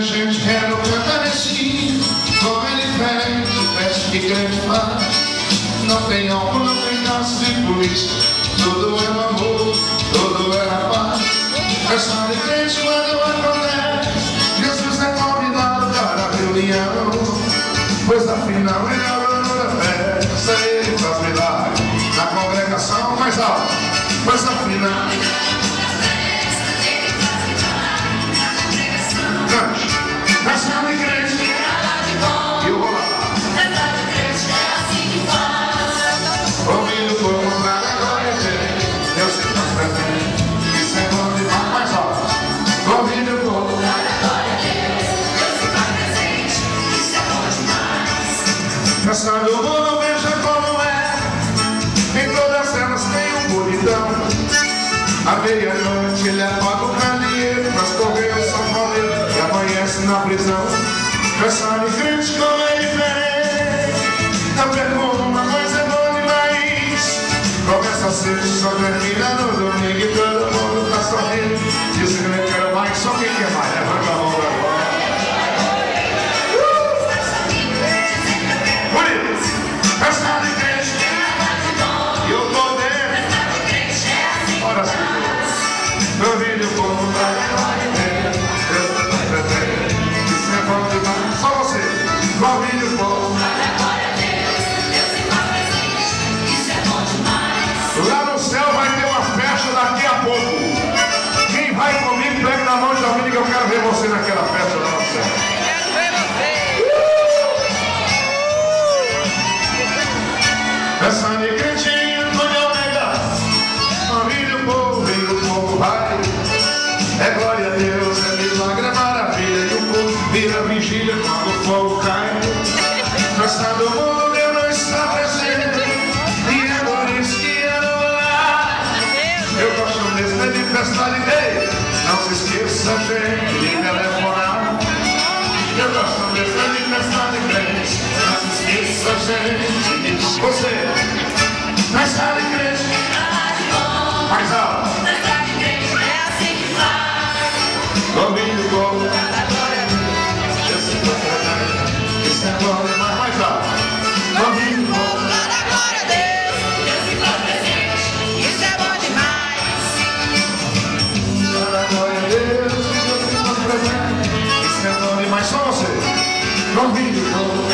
gente quer o cantarecinho, como ele pede que crente faz. Não tem álcool, não tem caso de polícia, tudo é no amor, tudo é na paz. É só de crente quando acontece, Jesus é convidado para a reunião, pois afinal ele é o dono da festa, ele faz milagre na congregação mais alta, pois afinal essa é uma igreja e eu vou lá. Essa igreja é assim que faz. Ouvindo o povo pra glória de Deus se faz presente. Isso é bom demais, mais alto. Ouvindo o povo pra glória de Deus se faz presente. Isso é bom demais. Pensando o mundo, veja como é. Em todas elas tem um bonitão. À meia-noite ele apaga o candeeiro, mas correu São Paulo e amanhece na prisão. Pensando em crente como é diferente. Eu pergunto, uma coisa é boa demais. Começa a ser, só termina no domingo e todo mundo tá sorrindo. Diz que não quero mais, só quem quer mais, levanta a mão agora. Bonito! Pensando em crente e eu tô dentro. Ora sim. Ouvindo o povo pra glória de Deus, Deus está presente. Isso é bom demais. Só você. Ouvindo o povo pra glória de Deus, Deus está presente. Isso é bom demais. Lá no céu vai ter uma festa daqui a pouco. Quem vai comigo, pega na mão de alguém que eu quero ver você naquela festa lá no céu. Quero ver você. Essa negretinha não é o negócio. Ouvindo o povo vai. É glória a Deus, é milagre, é maravilha. E o povo vira vigília quando o fogo cai. Festa do mundo, Deus não está presente. E é por isso que eu não vou lá. Eu gosto mesmo de festa de Deus. Não se esqueça, gente, de telefonar. Eu gosto mesmo de festa de Deus. Não se esqueça, gente, de você. Festa de crente. Mais alto. Ouvindo o povo pra glória de Deus, Jesus está presente. Isso é bom demais, mais alto. Ouvindo o povo pra glória de Deus, Jesus está presente. Isso é bom demais. Para a glória de Deus, Jesus está presente. Isso é bom demais, só você. Ouvindo o povo.